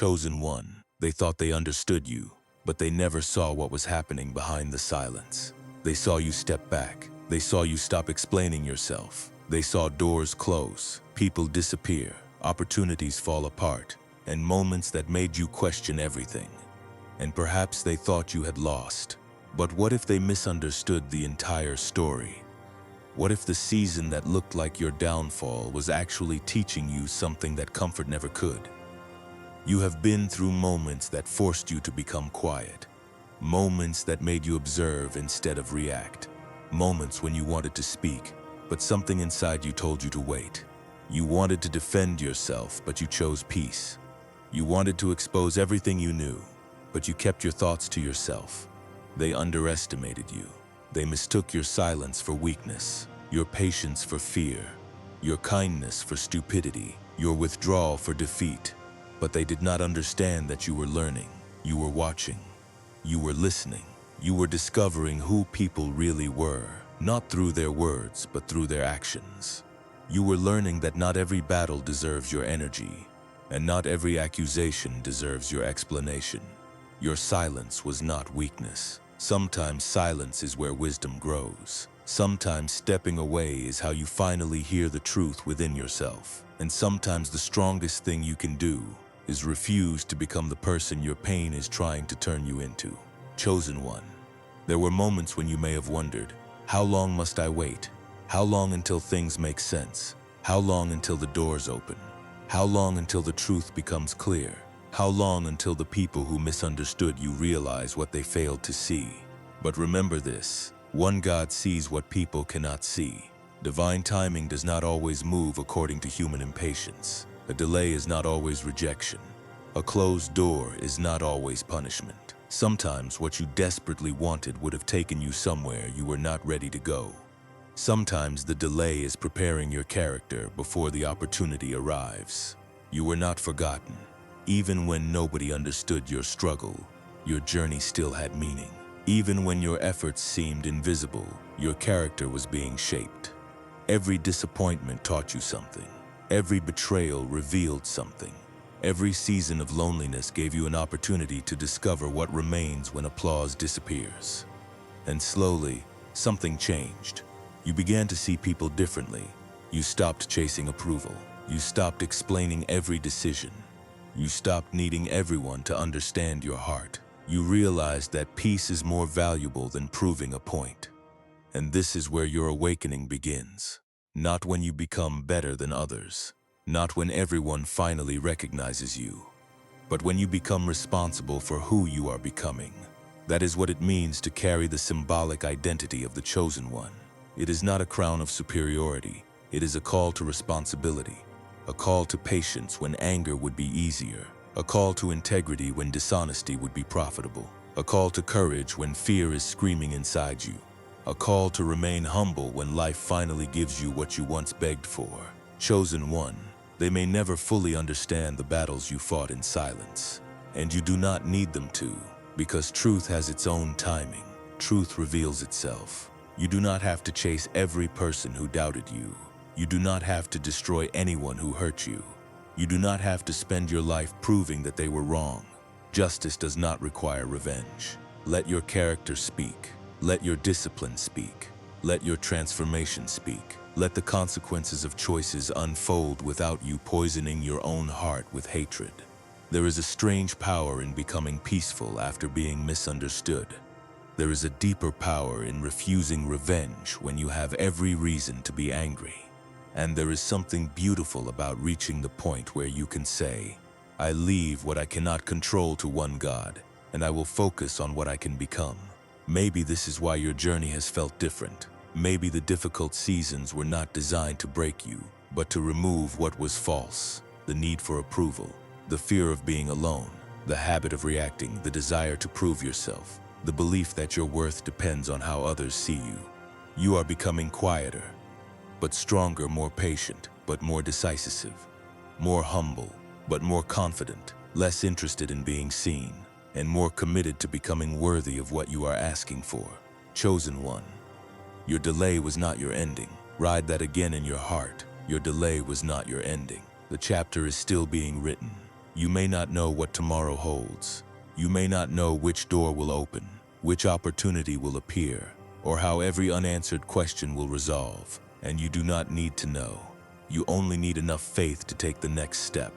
Chosen one. They thought they understood you, but they never saw what was happening behind the silence. They saw you step back. They saw you stop explaining yourself. They saw doors close, people disappear, opportunities fall apart, and moments that made you question everything. And perhaps they thought you had lost. But what if they misunderstood the entire story? What if the season that looked like your downfall was actually teaching you something that comfort never could? You have been through moments that forced you to become quiet, moments that made you observe instead of react, moments when you wanted to speak, but something inside you told you to wait. You wanted to defend yourself, but you chose peace. You wanted to expose everything you knew, but you kept your thoughts to yourself. They underestimated you. They mistook your silence for weakness, your patience for fear, your kindness for stupidity, your withdrawal for defeat. But they did not understand that you were learning, you were watching, you were listening, you were discovering who people really were, not through their words, but through their actions. You were learning that not every battle deserves your energy, and not every accusation deserves your explanation. Your silence was not weakness. Sometimes silence is where wisdom grows. Sometimes stepping away is how you finally hear the truth within yourself. And sometimes the strongest thing you can do is refuse to become the person your pain is trying to turn you into. Chosen one. There were moments when you may have wondered, how long must I wait? How long until things make sense? How long until the doors open? How long until the truth becomes clear? How long until the people who misunderstood you realize what they failed to see? But remember this, one God sees what people cannot see. Divine timing does not always move according to human impatience. A delay is not always rejection. A closed door is not always punishment. Sometimes what you desperately wanted would have taken you somewhere you were not ready to go. Sometimes the delay is preparing your character before the opportunity arrives. You were not forgotten. Even when nobody understood your struggle, your journey still had meaning. Even when your efforts seemed invisible, your character was being shaped. Every disappointment taught you something. Every betrayal revealed something. Every season of loneliness gave you an opportunity to discover what remains when applause disappears. And slowly, something changed. You began to see people differently. You stopped chasing approval. You stopped explaining every decision. You stopped needing everyone to understand your heart. You realized that peace is more valuable than proving a point. And this is where your awakening begins. Not when you become better than others. Not when everyone finally recognizes you. But when you become responsible for who you are becoming. That is what it means to carry the symbolic identity of the chosen one. It is not a crown of superiority. It is a call to responsibility. A call to patience when anger would be easier. A call to integrity when dishonesty would be profitable. A call to courage when fear is screaming inside you. A call to remain humble when life finally gives you what you once begged for. Chosen one. They may never fully understand the battles you fought in silence. And you do not need them to, because truth has its own timing. Truth reveals itself. You do not have to chase every person who doubted you. You do not have to destroy anyone who hurt you. You do not have to spend your life proving that they were wrong. Justice does not require revenge. Let your character speak. Let your discipline speak. Let your transformation speak. Let the consequences of choices unfold without you poisoning your own heart with hatred. There is a strange power in becoming peaceful after being misunderstood. There is a deeper power in refusing revenge when you have every reason to be angry. And there is something beautiful about reaching the point where you can say, I leave what I cannot control to one God, and I will focus on what I can become. Maybe this is why your journey has felt different. Maybe the difficult seasons were not designed to break you, but to remove what was false, the need for approval, the fear of being alone, the habit of reacting, the desire to prove yourself, the belief that your worth depends on how others see you. You are becoming quieter, but stronger, more patient, but more decisive, more humble, but more confident, less interested in being seen, and more committed to becoming worthy of what you are asking for. Chosen one. Your delay was not your ending. Ride that again in your heart. Your delay was not your ending. The chapter is still being written. You may not know what tomorrow holds. You may not know which door will open, which opportunity will appear, or how every unanswered question will resolve. And you do not need to know. You only need enough faith to take the next step.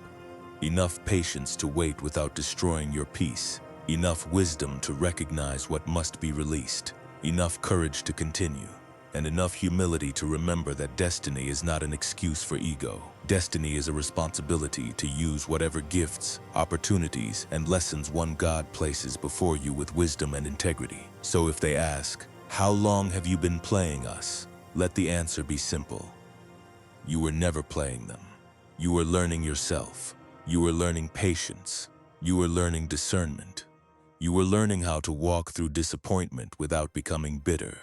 Enough patience to wait without destroying your peace. Enough wisdom to recognize what must be released. Enough courage to continue. And enough humility to remember that destiny is not an excuse for ego. Destiny is a responsibility to use whatever gifts, opportunities, and lessons one God places before you with wisdom and integrity. So if they ask, "How long have you been playing us?" let the answer be simple. You were never playing them. You were learning yourself. You were learning patience. You were learning discernment. You were learning how to walk through disappointment without becoming bitter.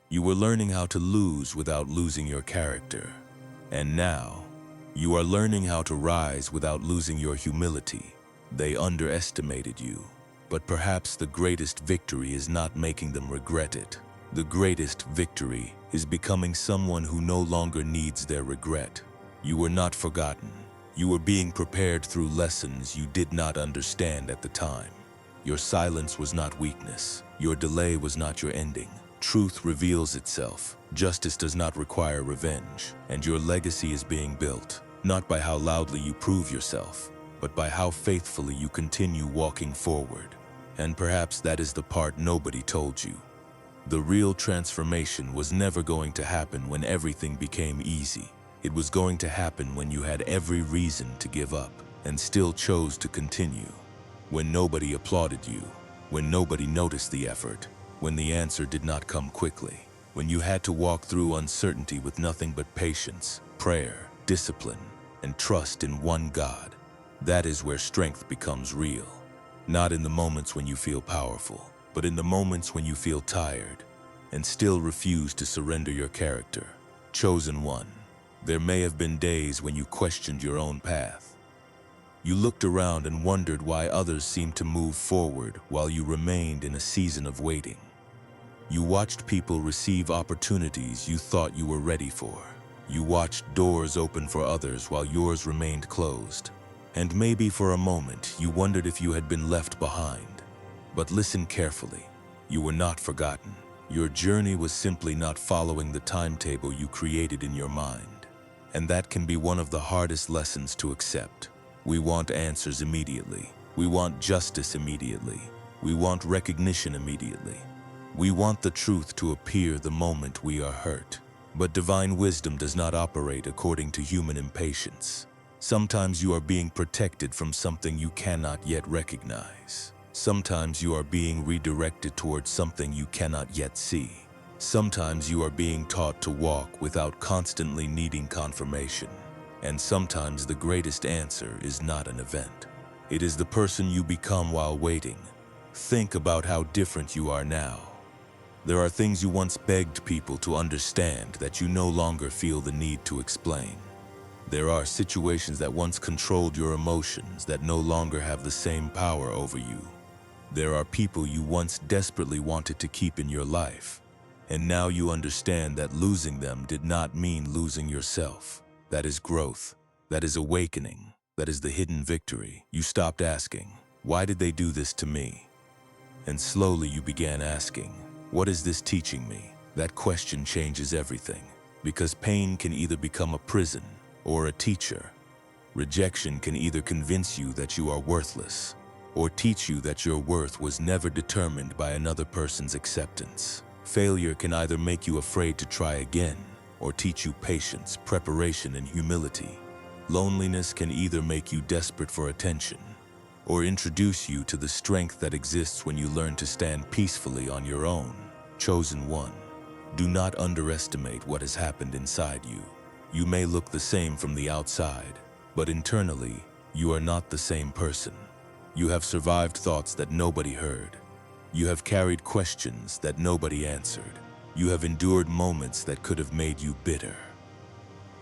You were learning how to lose without losing your character. And now, you are learning how to rise without losing your humility. They underestimated you, but perhaps the greatest victory is not making them regret it. The greatest victory is becoming someone who no longer needs their regret. You were not forgotten. You were being prepared through lessons you did not understand at the time. Your silence was not weakness. Your delay was not your ending. Truth reveals itself. Justice does not require revenge. And your legacy is being built, not by how loudly you prove yourself, but by how faithfully you continue walking forward. And perhaps that is the part nobody told you. The real transformation was never going to happen when everything became easy. It was going to happen when you had every reason to give up and still chose to continue. When nobody applauded you, when nobody noticed the effort, when the answer did not come quickly, when you had to walk through uncertainty with nothing but patience, prayer, discipline, and trust in one God. That is where strength becomes real. Not in the moments when you feel powerful, but in the moments when you feel tired and still refuse to surrender your character. Chosen one, there may have been days when you questioned your own path. You looked around and wondered why others seemed to move forward while you remained in a season of waiting. You watched people receive opportunities you thought you were ready for. You watched doors open for others while yours remained closed. And maybe for a moment you wondered if you had been left behind. But listen carefully. You were not forgotten. Your journey was simply not following the timetable you created in your mind. And that can be one of the hardest lessons to accept. We want answers immediately. We want justice immediately. We want recognition immediately. We want the truth to appear the moment we are hurt. But divine wisdom does not operate according to human impatience. Sometimes you are being protected from something you cannot yet recognize. Sometimes you are being redirected towards something you cannot yet see. Sometimes you are being taught to walk without constantly needing confirmation. And sometimes the greatest answer is not an event. It is the person you become while waiting. Think about how different you are now. There are things you once begged people to understand that you no longer feel the need to explain. There are situations that once controlled your emotions that no longer have the same power over you. There are people you once desperately wanted to keep in your life, and now you understand that losing them did not mean losing yourself. That is growth. That is awakening. That is the hidden victory. You stopped asking, "Why did they do this to me?" And slowly you began asking, "What is this teaching me?" That question changes everything, because pain can either become a prison or a teacher. Rejection can either convince you that you are worthless or teach you that your worth was never determined by another person's acceptance. Failure can either make you afraid to try again or teach you patience, preparation, and humility. Loneliness can either make you desperate for attention or introduce you to the strength that exists when you learn to stand peacefully on your own. Chosen one, do not underestimate what has happened inside you. You may look the same from the outside, but internally, you are not the same person. You have survived thoughts that nobody heard. You have carried questions that nobody answered. You have endured moments that could have made you bitter.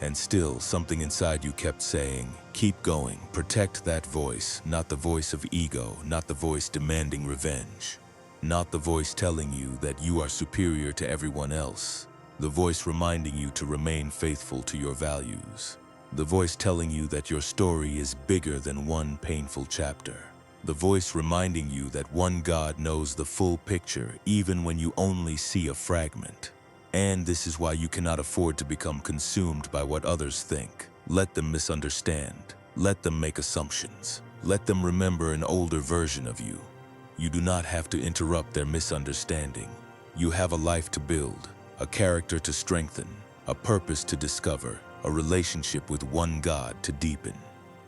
And still, something inside you kept saying, "Keep going, protect that voice," not the voice of ego, not the voice demanding revenge, not the voice telling you that you are superior to everyone else, the voice reminding you to remain faithful to your values. The voice telling you that your story is bigger than one painful chapter. The voice reminding you that one God knows the full picture even when you only see a fragment. And this is why you cannot afford to become consumed by what others think. Let them misunderstand. Let them make assumptions. Let them remember an older version of you. You do not have to interrupt their misunderstanding. You have a life to build, a character to strengthen, a purpose to discover, a relationship with one God to deepen,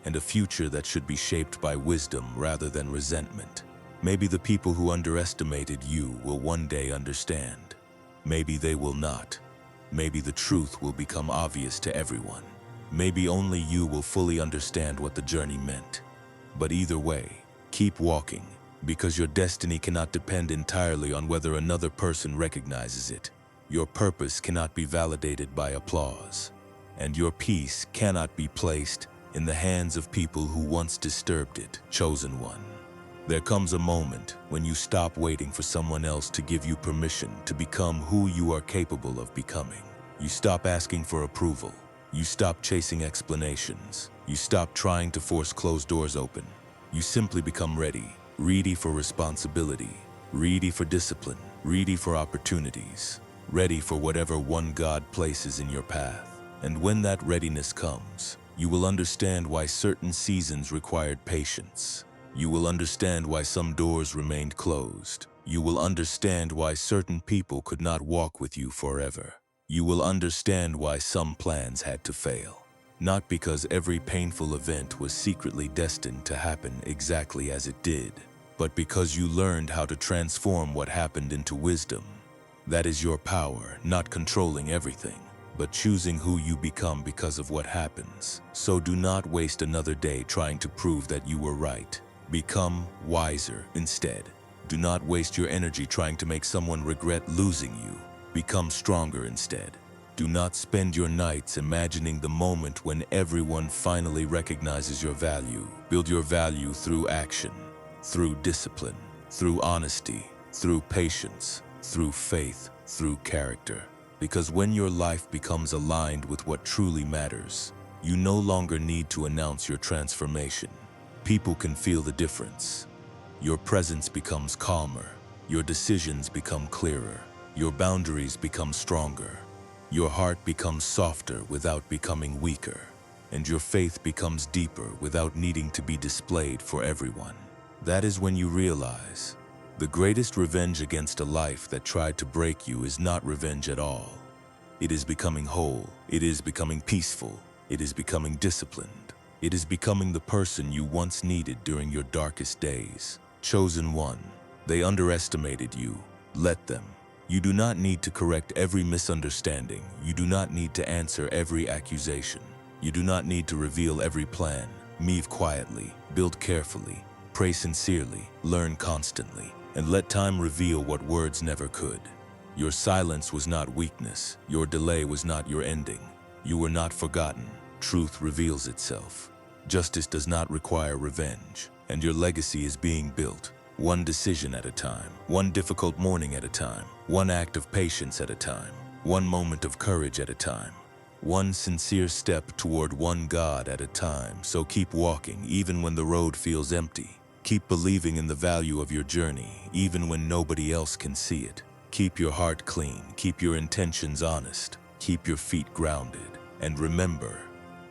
and a future that should be shaped by wisdom rather than resentment. Maybe the people who underestimated you will one day understand. Maybe they will not. Maybe the truth will become obvious to everyone. Maybe only you will fully understand what the journey meant. But either way, keep walking, because your destiny cannot depend entirely on whether another person recognizes it. Your purpose cannot be validated by applause, and your peace cannot be placed in the hands of people who once disturbed it. Chosen one. There comes a moment when you stop waiting for someone else to give you permission to become who you are capable of becoming. You stop asking for approval. You stop chasing explanations. You stop trying to force closed doors open. You simply become ready for responsibility, ready for discipline, ready for opportunities, ready for whatever one God places in your path. And when that readiness comes, you will understand why certain seasons required patience. You will understand why some doors remained closed. You will understand why certain people could not walk with you forever. You will understand why some plans had to fail. Not because every painful event was secretly destined to happen exactly as it did, but because you learned how to transform what happened into wisdom. That is your power, not controlling everything, but choosing who you become because of what happens. So do not waste another day trying to prove that you were right. Become wiser instead. Do not waste your energy trying to make someone regret losing you. Become stronger instead. Do not spend your nights imagining the moment when everyone finally recognizes your value. Build your value through action, through discipline, through honesty, through patience, through faith, through character. Because when your life becomes aligned with what truly matters, you no longer need to announce your transformation. People can feel the difference. Your presence becomes calmer. Your decisions become clearer. Your boundaries become stronger. Your heart becomes softer without becoming weaker. And your faith becomes deeper without needing to be displayed for everyone. That is when you realize the greatest revenge against a life that tried to break you is not revenge at all. It is becoming whole. It is becoming peaceful. It is becoming disciplined. It is becoming the person you once needed during your darkest days. Chosen one. They underestimated you. Let them. You do not need to correct every misunderstanding. You do not need to answer every accusation. You do not need to reveal every plan. Move quietly, build carefully, pray sincerely, learn constantly, and let time reveal what words never could. Your silence was not weakness. Your delay was not your ending. You were not forgotten. Truth reveals itself. Justice does not require revenge, and your legacy is being built. One decision at a time, one difficult morning at a time, one act of patience at a time, one moment of courage at a time, one sincere step toward one God at a time. So keep walking even when the road feels empty. Keep believing in the value of your journey even when nobody else can see it. Keep your heart clean, keep your intentions honest, keep your feet grounded. And remember,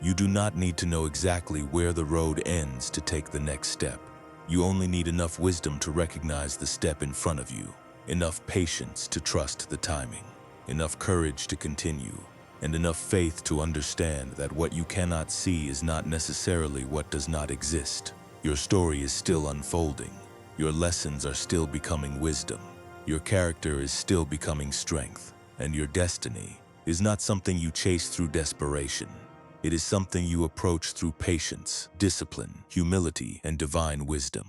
you do not need to know exactly where the road ends to take the next step. You only need enough wisdom to recognize the step in front of you, enough patience to trust the timing, enough courage to continue, and enough faith to understand that what you cannot see is not necessarily what does not exist. Your story is still unfolding. Your lessons are still becoming wisdom. Your character is still becoming strength. And your destiny is not something you chase through desperation. It is something you approach through patience, discipline, humility, and divine wisdom.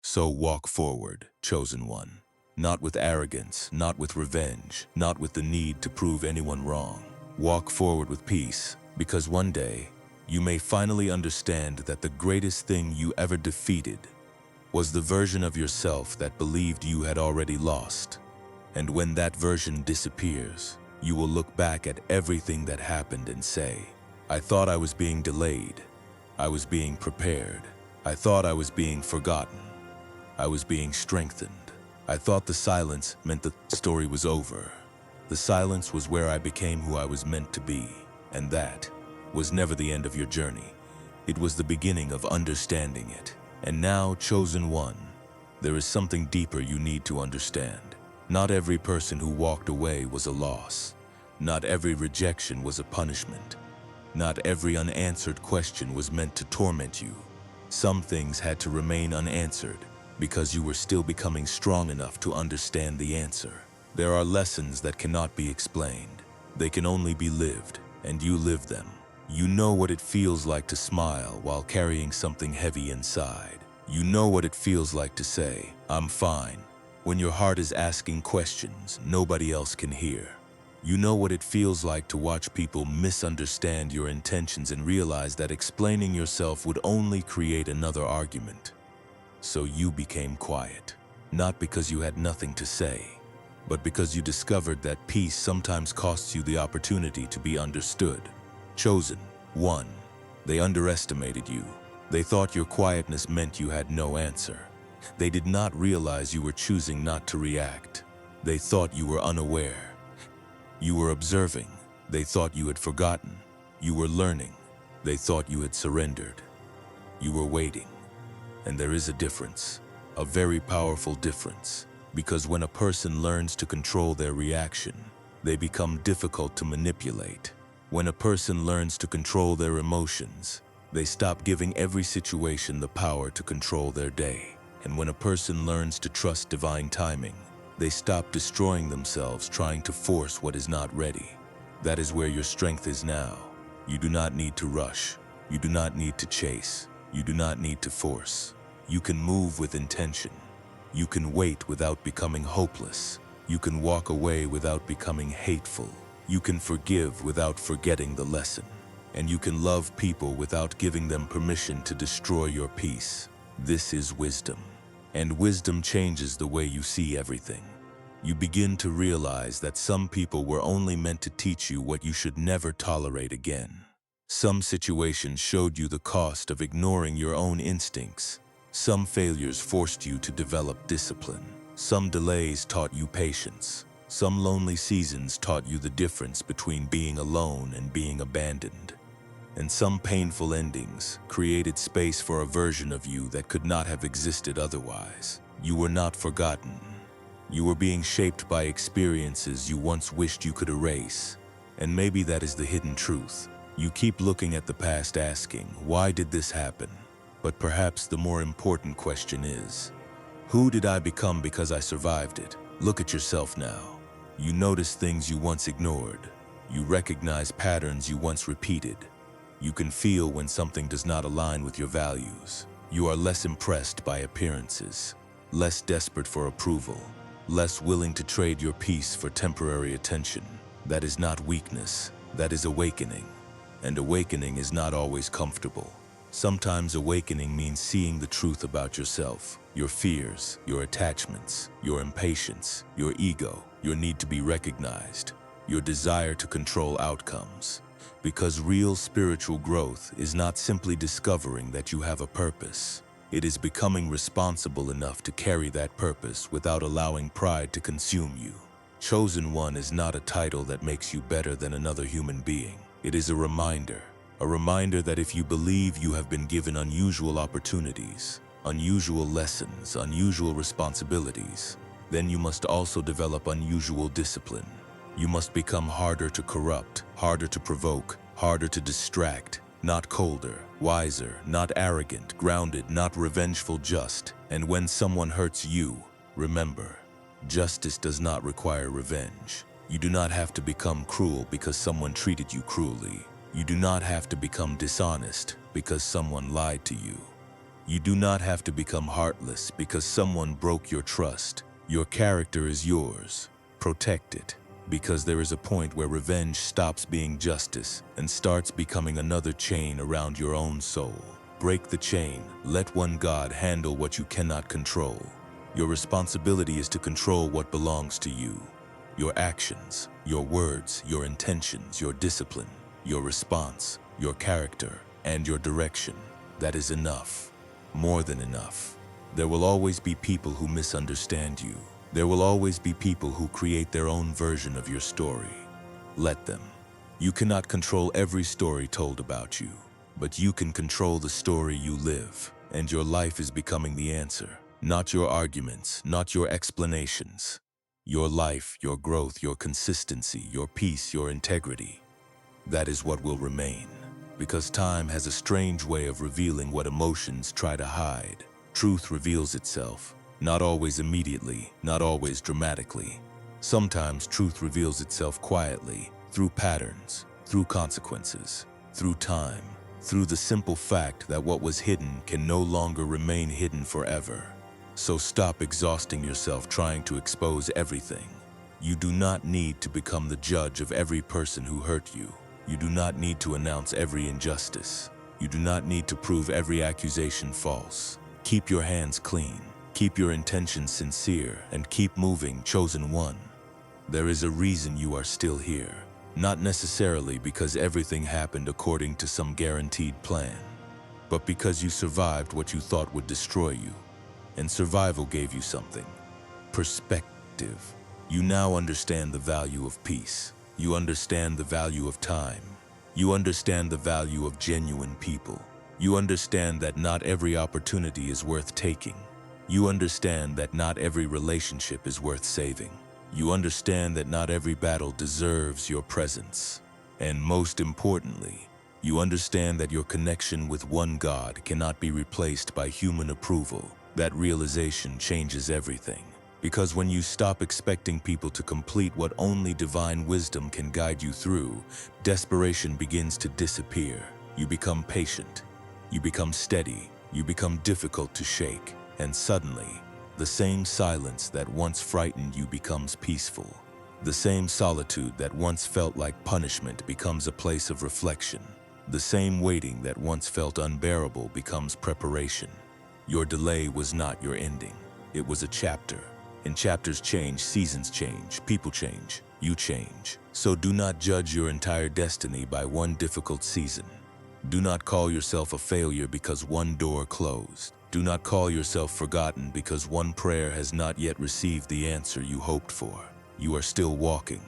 So walk forward, chosen one. Not with arrogance, not with revenge, not with the need to prove anyone wrong. Walk forward with peace, because one day, you may finally understand that the greatest thing you ever defeated was the version of yourself that believed you had already lost. And when that version disappears, you will look back at everything that happened and say, I thought I was being delayed. I was being prepared. I thought I was being forgotten. I was being strengthened. I thought the silence meant the story was over. The silence was where I became who I was meant to be, and that was never the end of your journey. It was the beginning of understanding it. And now, Chosen One, there is something deeper you need to understand. Not every person who walked away was a loss. Not every rejection was a punishment. Not every unanswered question was meant to torment you. Some things had to remain unanswered because you were still becoming strong enough to understand the answer. There are lessons that cannot be explained. They can only be lived, and you live them. You know what it feels like to smile while carrying something heavy inside. You know what it feels like to say, "I'm fine," when your heart is asking questions nobody else can hear. You know what it feels like to watch people misunderstand your intentions and realize that explaining yourself would only create another argument. So you became quiet, not because you had nothing to say, but because you discovered that peace sometimes costs you the opportunity to be understood. Chosen One, they underestimated you. They thought your quietness meant you had no answer. They did not realize you were choosing not to react. They thought you were unaware. You were observing. They thought you had forgotten. You were learning. They thought you had surrendered. You were waiting. And there is a difference, a very powerful difference, because when a person learns to control their reaction, they become difficult to manipulate. When a person learns to control their emotions, they stop giving every situation the power to control their day. And when a person learns to trust divine timing, they stop destroying themselves trying to force what is not ready. That is where your strength is now. You do not need to rush. You do not need to chase. You do not need to force. You can move with intention. You can wait without becoming hopeless. You can walk away without becoming hateful. You can forgive without forgetting the lesson. And you can love people without giving them permission to destroy your peace. This is wisdom. And wisdom changes the way you see everything. You begin to realize that some people were only meant to teach you what you should never tolerate again. Some situations showed you the cost of ignoring your own instincts. Some failures forced you to develop discipline. Some delays taught you patience. Some lonely seasons taught you the difference between being alone and being abandoned. And some painful endings created space for a version of you that could not have existed otherwise. You were not forgotten. You were being shaped by experiences you once wished you could erase. And maybe that is the hidden truth. You keep looking at the past asking, why did this happen? But perhaps the more important question is, who did I become because I survived it? Look at yourself now. You notice things you once ignored. You recognize patterns you once repeated. You can feel when something does not align with your values. You are less impressed by appearances, less desperate for approval, less willing to trade your peace for temporary attention. That is not weakness, that is awakening. And awakening is not always comfortable. Sometimes awakening means seeing the truth about yourself, your fears, your attachments, your impatience, your ego, your need to be recognized, your desire to control outcomes. Because real spiritual growth is not simply discovering that you have a purpose. It is becoming responsible enough to carry that purpose without allowing pride to consume you. Chosen One is not a title that makes you better than another human being. It is a reminder that if you believe you have been given unusual opportunities, unusual lessons, unusual responsibilities, then you must also develop unusual discipline. You must become harder to corrupt, harder to provoke, harder to distract, not colder, wiser, not arrogant, grounded, not revengeful, just. And when someone hurts you, remember, justice does not require revenge. You do not have to become cruel because someone treated you cruelly. You do not have to become dishonest because someone lied to you. You do not have to become heartless because someone broke your trust. Your character is yours. Protect it. Because there is a point where revenge stops being justice and starts becoming another chain around your own soul. Break the chain. Let one God handle what you cannot control. Your responsibility is to control what belongs to you. Your actions, your words, your intentions, your discipline, your response. your character, and your direction. That is enough. More than enough. There will always be people who misunderstand you. There will always be people who create their own version of your story. Let them. You cannot control every story told about you, but you can control the story you live, and your life is becoming the answer. Not your arguments, not your explanations. Your life, your growth, your consistency, your peace, your integrity. That is what will remain. Because time has a strange way of revealing what emotions try to hide. Truth reveals itself, not always immediately, not always dramatically. Sometimes truth reveals itself quietly, through patterns, through consequences, through time, through the simple fact that what was hidden can no longer remain hidden forever. So stop exhausting yourself trying to expose everything. You do not need to become the judge of every person who hurt you. You do not need to announce every injustice. You do not need to prove every accusation false. Keep your hands clean. Keep your intentions sincere and keep moving, chosen one. There is a reason you are still here. Not necessarily because everything happened according to some guaranteed plan, but because you survived what you thought would destroy you. And survival gave you something. Perspective. You now understand the value of peace. You understand the value of time. You understand the value of genuine people. You understand that not every opportunity is worth taking. You understand that not every relationship is worth saving. You understand that not every battle deserves your presence. And most importantly, you understand that your connection with one God cannot be replaced by human approval. That realization changes everything. Because when you stop expecting people to complete what only divine wisdom can guide you through, desperation begins to disappear. You become patient. You become steady. You become difficult to shake. And suddenly, the same silence that once frightened you becomes peaceful. The same solitude that once felt like punishment becomes a place of reflection. The same waiting that once felt unbearable becomes preparation. Your delay was not your ending. It was a chapter. And chapters change, seasons change, people change, you change. So do not judge your entire destiny by one difficult season. Do not call yourself a failure because one door closed. Do not call yourself forgotten because one prayer has not yet received the answer you hoped for. You are still walking.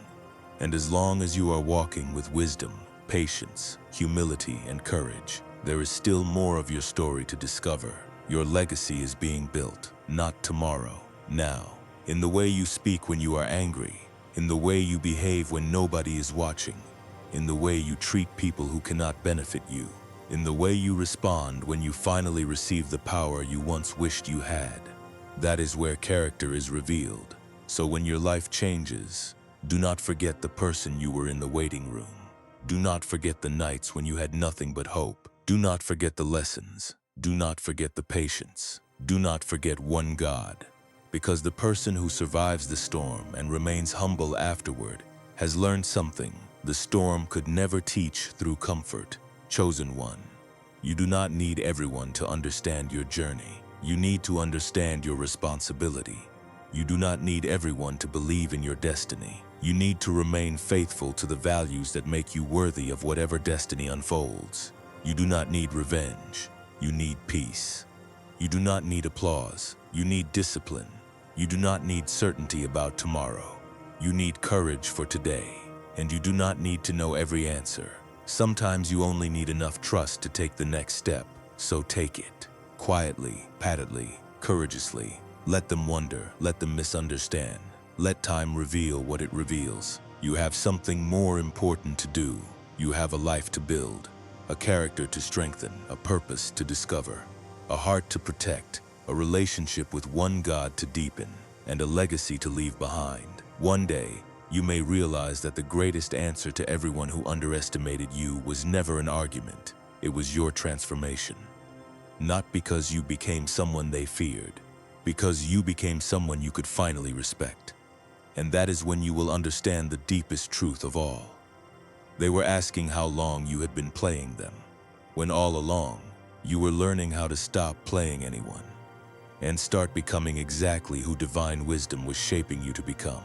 And as long as you are walking with wisdom, patience, humility, and courage, there is still more of your story to discover. Your legacy is being built, not tomorrow, now. In the way you speak when you are angry, in the way you behave when nobody is watching, in the way you treat people who cannot benefit you, in the way you respond when you finally receive the power you once wished you had. That is where character is revealed. So when your life changes, do not forget the person you were in the waiting room. Do not forget the nights when you had nothing but hope. Do not forget the lessons. Do not forget the patience. Do not forget one God. Because the person who survives the storm and remains humble afterward has learned something the storm could never teach through comfort. Chosen one. You do not need everyone to understand your journey. You need to understand your responsibility. You do not need everyone to believe in your destiny. You need to remain faithful to the values that make you worthy of whatever destiny unfolds. You do not need revenge. You need peace. You do not need applause. You need discipline. You do not need certainty about tomorrow. You need courage for today. And you do not need to know every answer. Sometimes you only need enough trust to take the next step. So take it. Quietly, pattedly, courageously. Let them wonder. Let them misunderstand. Let time reveal what it reveals. You have something more important to do. You have a life to build. A character to strengthen, a purpose to discover, a heart to protect, a relationship with one God to deepen, and a legacy to leave behind. One day, you may realize that the greatest answer to everyone who underestimated you was never an argument. It was your transformation. Not because you became someone they feared, because you became someone you could finally respect. And that is when you will understand the deepest truth of all. They were asking how long you had been playing them, when all along, you were learning how to stop playing anyone and start becoming exactly who divine wisdom was shaping you to become.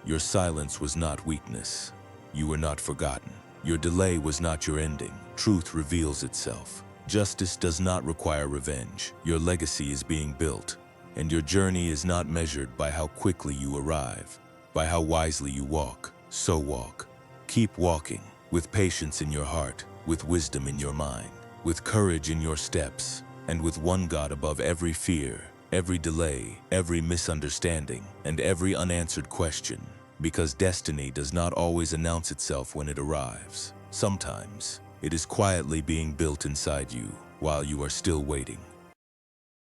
Your silence was not weakness. You were not forgotten. Your delay was not your ending. Truth reveals itself. Justice does not require revenge. Your legacy is being built, and your journey is not measured by how quickly you arrive, by how wisely you walk. So walk. Keep walking, with patience in your heart, with wisdom in your mind, with courage in your steps, and with one God above every fear, every delay, every misunderstanding, and every unanswered question. Because destiny does not always announce itself when it arrives. Sometimes, it is quietly being built inside you while you are still waiting.